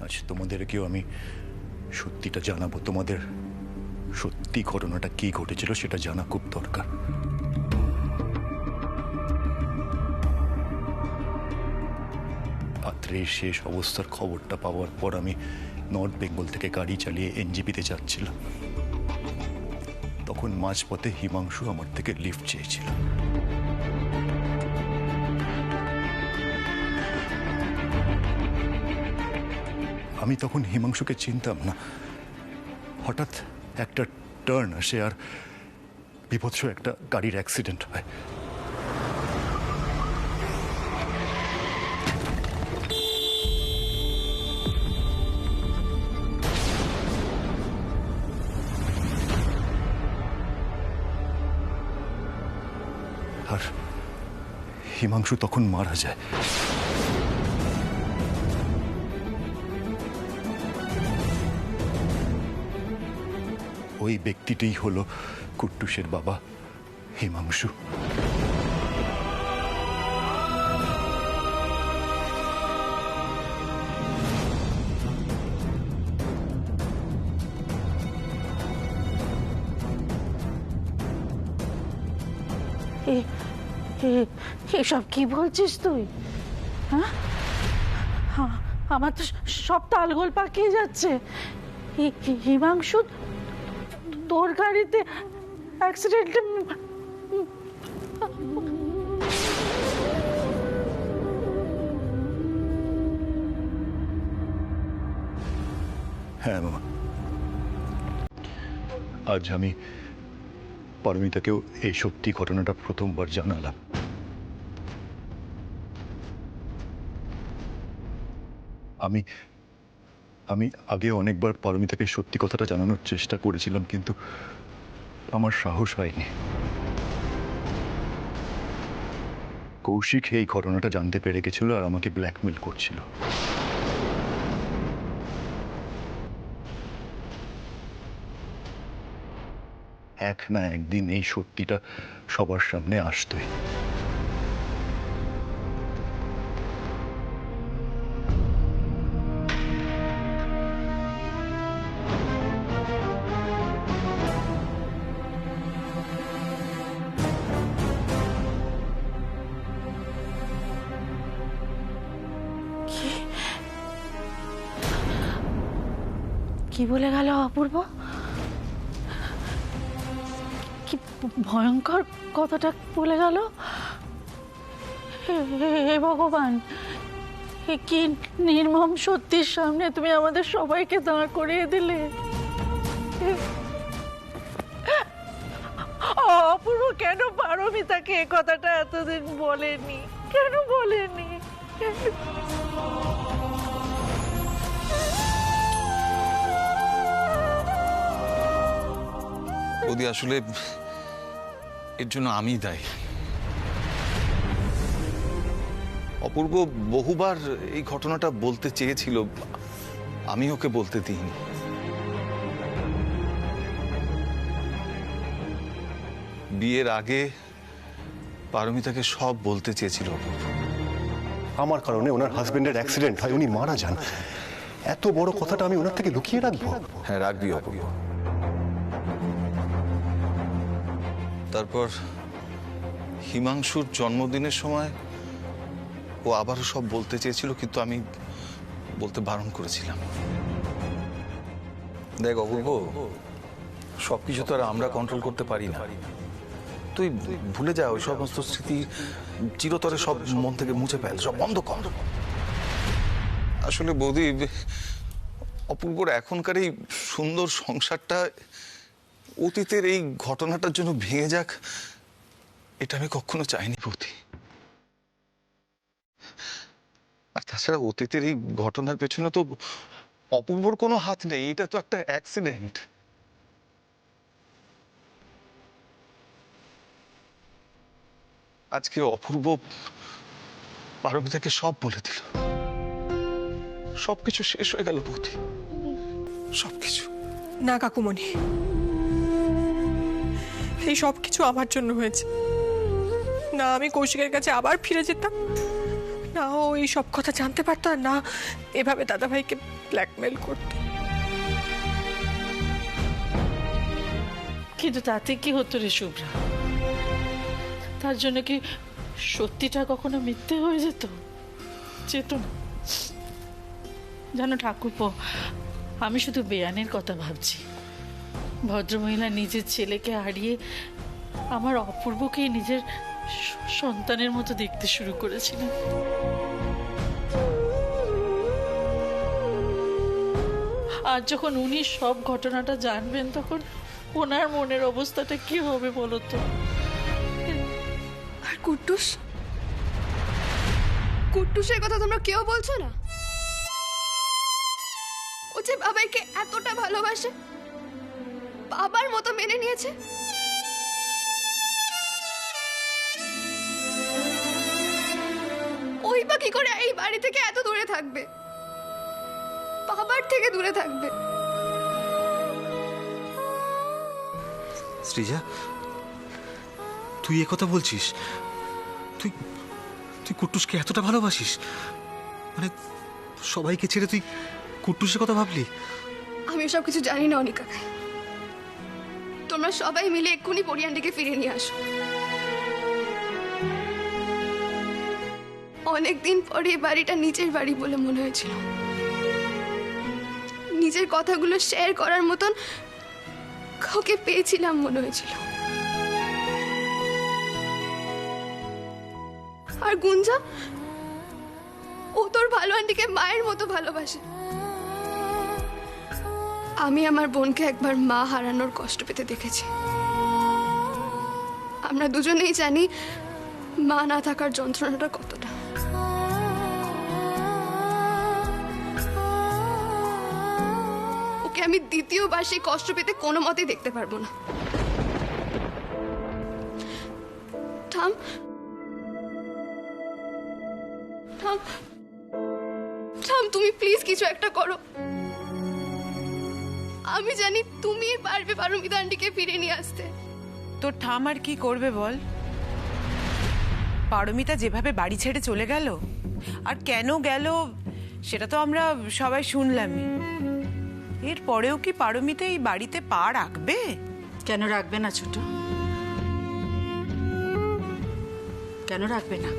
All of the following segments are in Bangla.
আজ তোমাদেরকেও আমি সত্যিটা জানাবো। তোমাদের সত্যি ঘটনাটা কি ঘটেছিল সেটা জানা খুব দরকার। পাত্রের শেষ অবস্থার খবরটা পাওয়ার পর আমি নর্থ বেঙ্গল থেকে গাড়ি চালিয়ে এনজিপিতে যাচ্ছিলাম। তখন মাঝপথে হিমাংশু আমার থেকে লিফট চেয়েছিল। আমি তখন হিমাংশুকে চিনতাম না। হঠাৎ একটা টার্ন আসে আর বিভৎস একটা গাড়ির অ্যাক্সিডেন্ট হয়। আর হিমাংশু তখন মারা যায়। ওই ব্যক্তিটিই হলো কুট্টুসের বাবা হিমাংশু। এসব কি বলছিস তুই? হ্যাঁ, আমার তো সব তালগোল পাকিয়ে যাচ্ছে। হিমাংশু তোর গাড়িতে অ্যাক্সিডেন্টে হ্যাঁ মামা, আজ আমি পারমিতাকেও এই সত্যি ঘটনাটা প্রথমবার জানালাম। আমি আমি আগে অনেকবার পারমিতাকে সত্যি কথাটা জানানোর চেষ্টা করেছিলাম, কিন্তু আমার সাহস হয়নি। কৌশিক এই ঘটনাটা জানতে পেরে গেছিল আর আমাকে ব্ল্যাকমেল করছিল। এক না একদিন এই সত্যিটা সবার সামনে আসতোই। কি বলে গেল অপূর্ব? কি ভয়ঙ্কর কথাটা বলে গেল! হে ভগবান, কি নির্মম সত্যির সামনে তুমি আমাদের সবাইকে দাঁড় করিয়ে দিলে। অপূর্ব কেন পারমিতাকে এ কথাটা এতদিন বলেনি? কেন বলেনি? বৌদি, আসলে এর জন্য আমি দায়ী। অপূর্ব বহুবার এই ঘটনাটা বলতে চেয়েছিল, আমি ওকে বলতে দিইনি। বিয়ের আগে পারমিতাকে সব বলতে চেয়েছিল অপূর্ব। আমার কারণে ওনার হাজবেন্ডের অ্যাক্সিডেন্ট হয়, উনি মারা যান। এত বড় কথাটা আমি ওনার থেকে লুকিয়ে রাখবো? হ্যাঁ, রাখবি অপূর্ব। তারপর হিমাংশুর জন্মদিনের সময় ও আবারও সব বলতে চেয়েছিল, কিন্তু আমি বলতে বারণ করেছিলাম। দেখ অপূর্ব, সবকিছু তো আর আমরা কন্ট্রোল করতে পারি না। তুই ভুলে যা ওই সমস্ত স্মৃতি, চিরতরে সব মন থেকে মুছে ফেল, সব বন্ধ কর। আসলে বৌদি, অপূর্বর এখনকার এই সুন্দর সংসারটা অতীতের এই ঘটনাটার জন্য ভেঙে যাক, এটা আমি কখনো চাইনি বৌদি। আর তাছাড়া অতীতের এই ঘটনার পেছনে তো অপূর্বর কোনো হাত নেই, এটা তো একটা অ্যাক্সিডেন্ট। আজকে অপূর্ব পারমিতাকে সব বলে দিল, সবকিছু শেষ হয়ে গেল বৌদি, সবকিছু। না কাকুমণি, এই সব কিছু আমার জন্য হয়েছে। না আমি কৌশিকের কাছে আবার ফিরে যেতাম, না ও এই সব কথা জানতে পারতো আর না এভাবে দাদাভাইকে ব্ল্যাকমেল করতো। কিন্তু তাতে কি হতো রে শুভ্রা? তার জন্য কি সত্যিটা কখনো মিথ্যে হয়ে যেত? যেত না। জানো ঠাকুরপো, আমি শুধু বেয়ানের কথা ভাবছি। ভদ্রমহিলা নিজের ছেলেকে হারিয়ে আমার অপূর্বকেই নিজের সন্তানের মতো দেখতে শুরু করেছিলেন। আর যখন উনি সব ঘটনাটা জানবেন তখন ওনার মনের অবস্থাটা কি হবে বলো তো? আর কুট্টুস, কুট্টুসের কথা তোমরা কেউ বলছো না? ও যে বাবাইকে এতটা ভালোবাসে, বাবার মতো মেনে নিয়েছে। ওই বা কি করে এই বাড়ি থেকে এত দূরে থাকবে, বাবার থেকে দূরে থাকবে? সৃজা, তুই কথা বলছিস? তুই তুই কুট্টুসকে এতটা ভালোবাসিস? মানে সবাইকে ছেড়ে তুই কুট্টুসের কথা ভাবলি? আমি সব কিছু জানি না অনিকা। তোমরা সবাই মিলে এক্ষুনি পরিয়ানটিকে ফিরিয়ে নিয়ে আসো। অনেকদিন পরে এই বাড়িটা নিজের বাড়ি বলে মনে হয়েছিল। নিজের কথাগুলো শেয়ার করার মতন কাউকে পেয়েছিলাম মনে হয়েছিল। আর গুঞ্জা, ও তোর ভালো আন্টিকে মায়ের মতো ভালোবাসে। আমি আমার বোনকে একবার মা হারানোর কষ্ট পেতে দেখেছি। আমরা দুজনেই জানি মা না থাকার যন্ত্রণাটা কতটা। ওকে আমি দ্বিতীয়বার সেই কষ্ট পেতে কোনো মতেই দেখতে পারবো না। থাম থাম থাম, তুমি প্লিজ কিছু একটা করো। আমি জানি তুমি পারবে পারমিতা আন্টিকে ফিরে নিয়ে আসতে। তোর ঠাম আর কি করবে বল? পারমিতা যেভাবে বাড়ি ছেড়ে চলে গেল, আর কেন গেল সেটা তো আমরা সবাই শুনলামই। এর পরেও কি পারমিতা এই বাড়িতে পা রাখবে? কেন রাখবে না ছোট? কেন রাখবে না?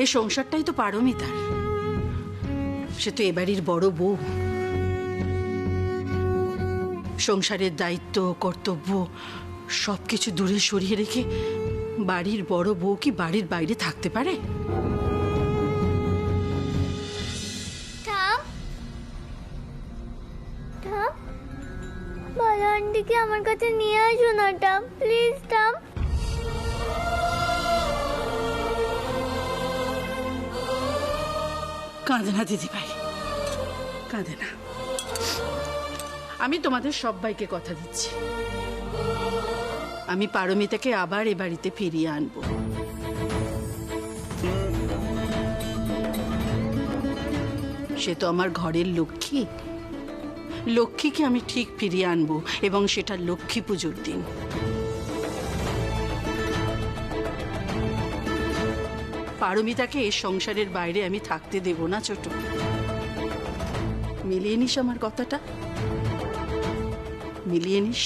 এই সংসারটাই তো পারমিতার। সে তো এ বাড়ির বড় বউ। সংসারের দায়িত্ব, কর্তব্য সবকিছু দূরে সরিয়ে রেখে বাড়ির বড় বউ কি বাড়ির বাইরে থাকতে পারে? ভালো আন্টিকে আমার কাছে নিয়ে আসো না টাম, প্লিজ টাম। কাঁদে না দিদি ভাই, কাঁদে না। আমি তোমাদের সবাইকে কথা দিচ্ছি, আমি পারমিতাকে আবার এ বাড়িতে ফিরিয়ে আনবো। সে তো আমার ঘরের লক্ষ্মী। লক্ষ্মীকে আমি ঠিক ফিরিয়ে আনবো, এবং সেটা লক্ষ্মী পুজোর দিন। পারমিতাকে এই সংসারের বাইরে আমি থাকতে দেব না ছোট। মিলিয়ে নিস আমার কথাটা, মিলিয়ে নিস।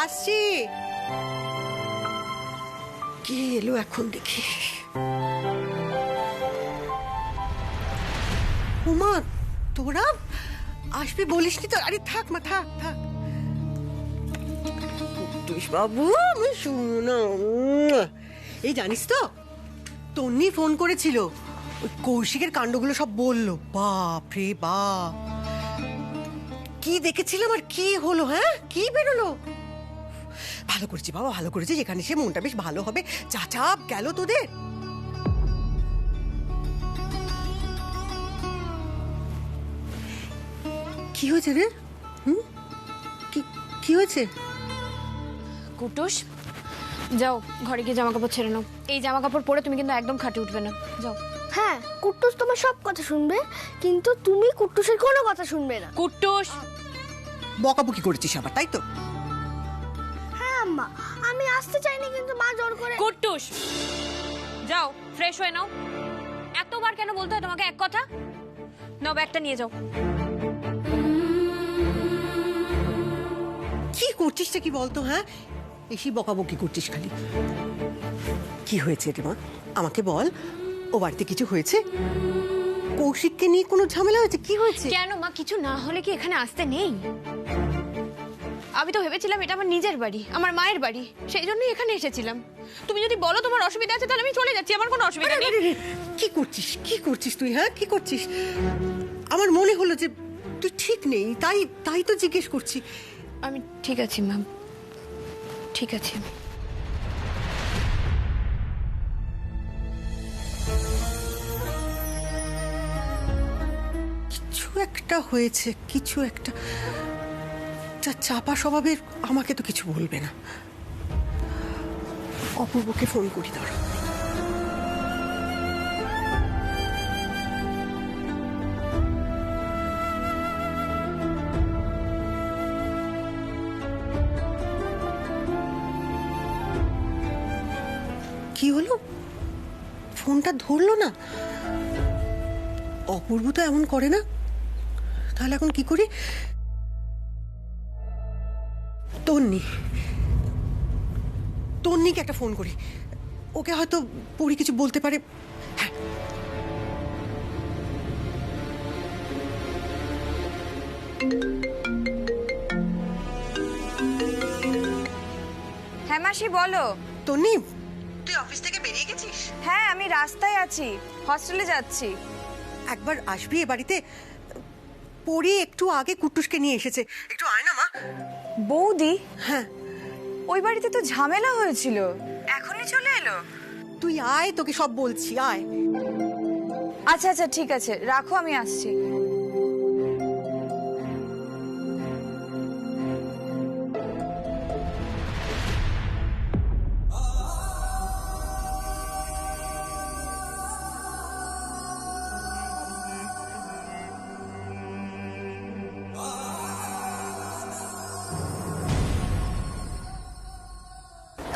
আসছি। কে এলো এখন দেখি? উমা, তোরা আসবে বলিসনি তো? আরে থাক মা, থাক থাক। কুট্টুস বাবু, আমি শুনো। এই জানিস তো, তন্নি ফোন করেছিল, ওই কৌশিকের কাণ্ডগুলো সব বললো। বাপ রে বাপ, কি দেখেছিলাম আর কি হলো। হ্যাঁ, কি বেরোলো? ভালো করেছি বাবা, ভালো করেছি। যেখানে সে মনটা বেশ ভালো হবে। চাচাপ গেল তোদের। কি হয়েছে রে? কি হয়েছে? কুটুস, যাও ঘরে গিয়ে জামা কাপড় ছেড়ে নাও। এই জামা কাপড় পরে তুমি কিন্তু একদম খাটে উঠবে না, যাও। হ্যাঁ, কুট্টুস তোমার সব কথা শুনবে, কিন্তু তুমি কুট্টুসের কোনো কথা শুনবে না। কুটুস, বকাবকি করেছিস আবার, তাই তো? হ্যাঁ আম্মা, আমি আসতে চাইনি কিন্তু মা জোর করে। কুটুস, যাও ফ্রেশ হয়ে নাও। এতবার কেন বলতে হয় তোমাকে এক কথা? নাও ব্যাগটা নিয়ে যাও। কি করছিসটা কি বলতো? হ্যাঁ, এসে বকাবকি করছিস খালি। কি হয়েছে রে মা, আমাকে বল। ও বাড়িতে কিছু হয়েছে? কৌশিককে নিয়ে কোনো ঝামেলা হয়েছে? কি হয়েছে? কেন মা, কিছু না হলে কি এখানে আসতে নেই? আমি তো ভেবেছিলাম এটা আমার নিজের বাড়ি, আমার মায়ের বাড়ি, সেই জন্যই এখানে এসেছিলাম। তুমি যদি বলো তোমার অসুবিধা আছে তাহলে আমি চলে যাচ্ছি, আমার কোনো অসুবিধা নেই। কি করছিস, কি করছিস তুই? হ্যাঁ, কি করছিস? আমার মনে হলো যে তুই ঠিক নেই, তাই তো জিজ্ঞেস করছি। আমি ঠিক আছি ম্যাম, ঠিক আছে। কিছু একটা হয়েছে, কিছু একটা। যা চাপা স্বভাবের, আমাকে তো কিছু বলবে না। অপূর্বকে ফোন করি, দাঁড়া। কি হলো? ফোনটা ধরলো না? অপূর্ব তো এমন করে না। তাহলে এখন কি করি? তন্নিকে একটা ফোন করি, ওকে হয়তো পরি কিছু বলতে পারে। হ্যাঁ, হ্যাঁ মাসি বলো। তন্নি, তুই অফিস থেকে বেরিয়ে গেছিস? হ্যাঁ, আমি রাস্তায় আছি, হস্টেলে যাচ্ছি। একবার আসবি এ বাড়িতে? পরি একটু আগে কুট্টুসকে নিয়ে এসেছে, একটু আয় না মা। বৌদি? হ্যাঁ, ওই বাড়িতে তো ঝামেলা হয়েছিল, এখনই চলে এলো? তুই আয়, তোকে সব বলছি, আয়। আচ্ছা আচ্ছা ঠিক আছে, রাখো, আমি আসছি।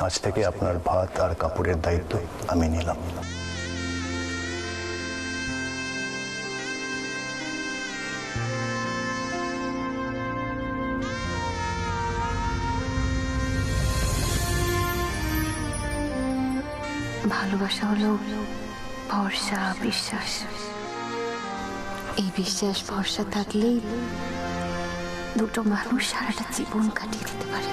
আজ থেকে আপনার ভাত আর কাপড়ের দায়িত্ব আমি নিলাম। ভালোবাসা হলো ভরসা, বিশ্বাস। এই বিশ্বাস ভরসা থাকলেই দুটো মানুষ সারাটা জীবন কাটিয়ে দিতে পারে।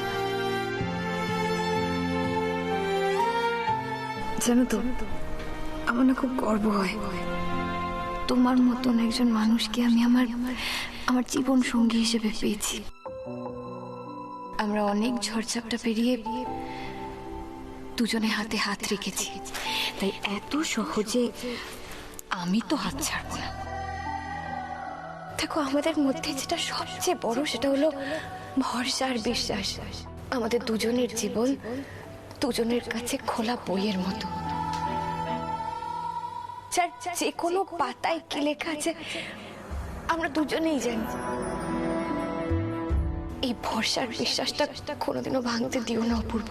জানো তো, আমার না খুব গর্ব হয় তোমার মতন একজন মানুষকে আমি আমার জীবন সঙ্গী হিসেবে পেয়েছি। আমরা অনেক ঝড়ঝাপটা পেরিয়ে দুজনে হাতে হাত রেখেছি, তাই এত সহজে আমি তো হাত ছাড়ব না। দেখো, আমাদের মধ্যে যেটা সবচেয়ে বড় সেটা হলো ভরসা আর বিশ্বাস। আমাদের দুজনের জীবন দুজনের কাছে খোলা বইয়ের মতো, যার যে কোনো পাতায় কি লেখা আছে আমরা দুজনেই জানি। এই ভরসার বিশ্বাসটা কোনোদিনও ভাঙতে দিও না অপূর্ব।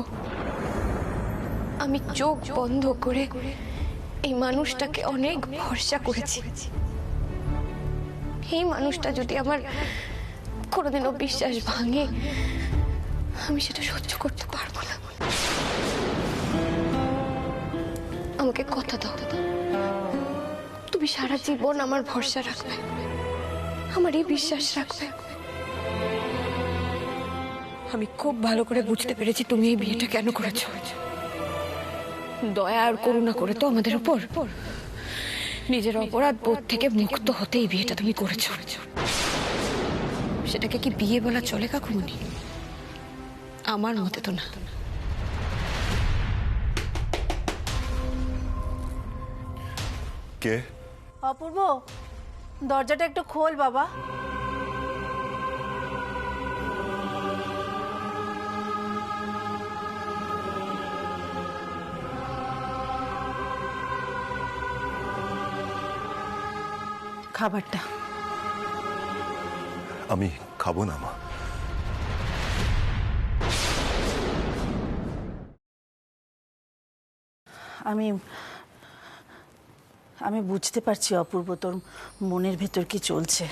আমি চোখ বন্ধ করে এই মানুষটাকে অনেক ভরসা করেছি। এই মানুষটা যদি আমার কোনোদিনও বিশ্বাস ভাঙে, আমি সেটা সহ্য করতে পারবো না। আমাকে কথা দাও, তুমি সারা জীবন আমার ভরসা রাখবে, আমার এই বিশ্বাস রাখবে। আমি খুব ভালো করে বুঝতে পেরেছি তুমি এই বিয়েটা কেন করেছো। দয়া আর করুণা করে তো আমাদের উপর নিজের অপরাধ বোধ থেকে মুক্ত হতে এই বিয়েটা তুমি করেছো। সেটাকে কি বিয়ে বলা চলে কাকুমনি? আমার মতে তো না। কে? অপূর্ব, দরজাটা একটু খোল বাবা। খাবারটা। আমি খাবো না মা। আমি আমি বুঝতে পারছি অপূর্ব, তোর মনের ভেতর কি চলছে।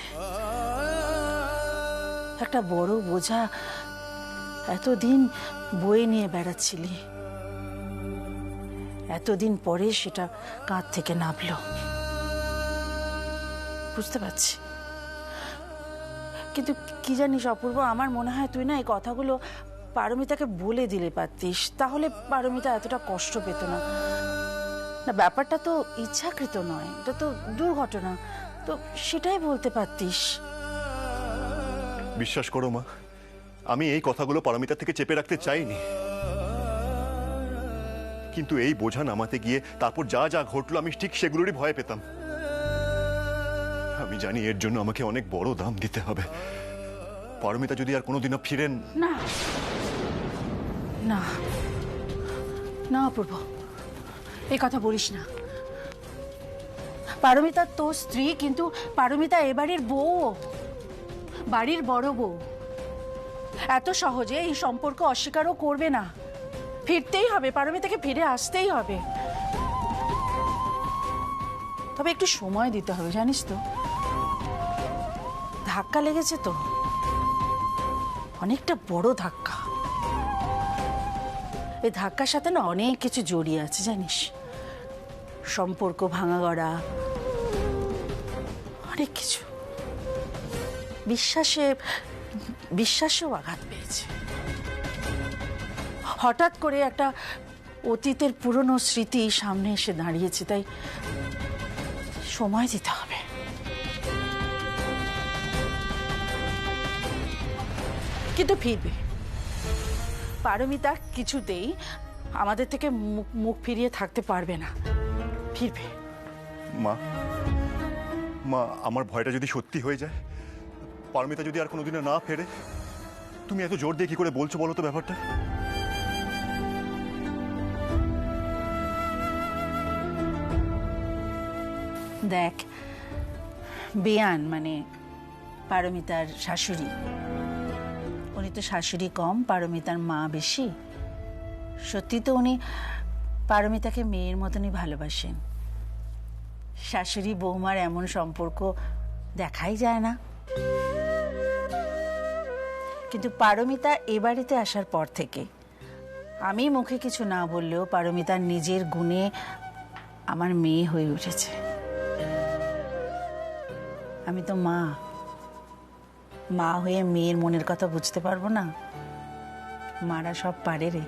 একটা বড় বোঝা এতদিন বয়ে নিয়ে বেড়াচ্ছিলি, এতদিন পরে সেটা কাঁধ থেকে নামলো, বুঝতে পারছি। কিন্তু কি জানিস অপূর্ব, আমার মনে হয় তুই না এই কথাগুলো পারমিতাকে বলে দিলে পারতিস, তাহলে পারমিতা এতটা কষ্ট পেত না। না, ব্যাপারটা তো ইচ্ছাকৃত নয়, এটা তো দুর্ঘটনা, তো সেটাই বলতে পারতিস। বিশ্বাস করো মা, আমি এই কথাগুলো পারমিতা থেকে চেপে রাখতে চাইনি, কিন্তু এই বোঝা নামাতে গিয়ে তারপর যা যা ঘটলো আমি ঠিক সেগুলোরই ভয় পেতাম। আমি জানি এর জন্য আমাকে অনেক বড় দাম দিতে হবে। পারমিতা যদি আর কোনোদিনও ফিরেন না না না অপূর্ব, এই কথা বলিস না। পারমিতা তোর স্ত্রী, কিন্তু পারমিতা এ বাড়ির বউ, বাড়ির বড় বউ। এত সহজে এই সম্পর্ক অস্বীকারও করবে না, ফিরতেই হবে, পারমিতাকে ফিরে আসতেই হবে। তবে একটু সময় দিতে হবে, জানিস তো। ধাক্কা লেগেছে তো, অনেকটা বড় ধাক্কা। এই ধাক্কার সাথে না অনেক কিছু জড়িয়ে আছে, জানিস। সম্পর্ক ভাঙা গড়া, অনেক কিছু। বিশ্বাসেও আঘাত পেয়েছে। হঠাৎ করে একটা অতীতের পুরনো স্মৃতি সামনে এসে দাঁড়িয়েছে, তাই সময় দিতে হবে। কিন্তু ফিরবে পারমিতা, কিছুতেই আমাদের থেকে মুখ ফিরিয়ে থাকতে পারবে না, ফিরবে। মা, মা, আমার ভয়টা যদি সত্যি হয়ে যায়, পারমিতা যদি আর কোনোদিনও না ফেরে, তুমি এত জোর দিয়ে কি করে বলছো বলো তো ব্যাপারটা? দেখ, বেয়ান মানে পারমিতার শাশুড়ি, উনি তো শাশুড়ি কম, পারমিতার মা বেশি। সত্যি তো উনি পারমিতাকে মেয়ের মতনই ভালোবাসেন। শাশুড়ি বৌমার এমন সম্পর্ক দেখাই যায় না। কিন্তু পারমিতা এ বাড়িতে আসার পর থেকে আমি মুখে কিছু না বললেও পারমিতার নিজের গুণে আমার মেয়ে হয়ে উঠেছে। আমি তো মা হয়ে মেয়ের মনের কথা বুঝতে পারবো না? মারা সব পারে রে,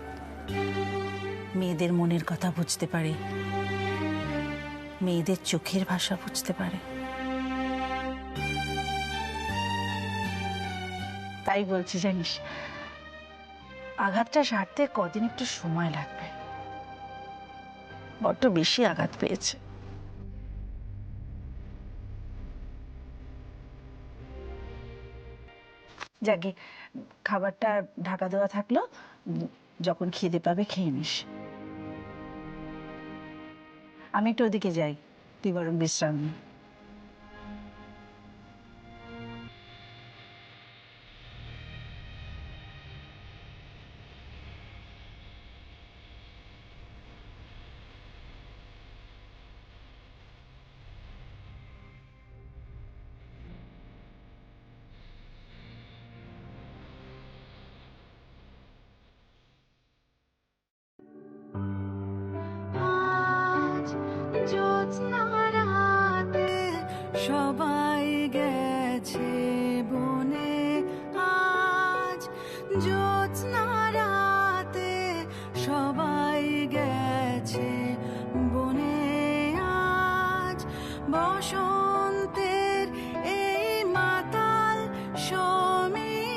মেয়েদের মনের কথা বুঝতে পারে, মেয়েদের চোখের ভাষা বুঝতে পারে। তাই বলছি, জানিস, আঘাতটা সারতে কদিন একটু সময় লাগবে, বড্ড বেশি আঘাত পেয়েছে। যাকে খাবারটা ঢাকা দেওয়া থাকলো, যখন খিদে পাবে খেয়ে নিস। আমি একটু ওদিকে যাই, তুই বরং বিশ্রাম নে। সবাই গেছে বনে আজ, জ্যোৎস্না রাতে সবাই গেছে বনে আজ, বসন্তের এই মাতাল সমীরণে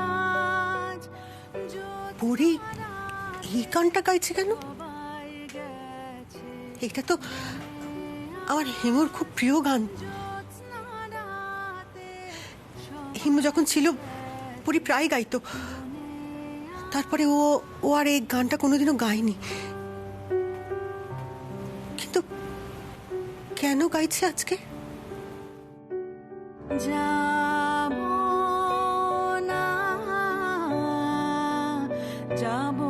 আজ। পরি এই গানটা গাইছে কেন? এটা তো আমার হিমুর খুব প্রিয় গান। হিমু যখন ছিল পরি প্রায় গাইতো, তারপরে ও আর এই গানটা কোনোদিনও গায়নি। কিন্তু কেন গাইছে আজকে? যাব না, যাব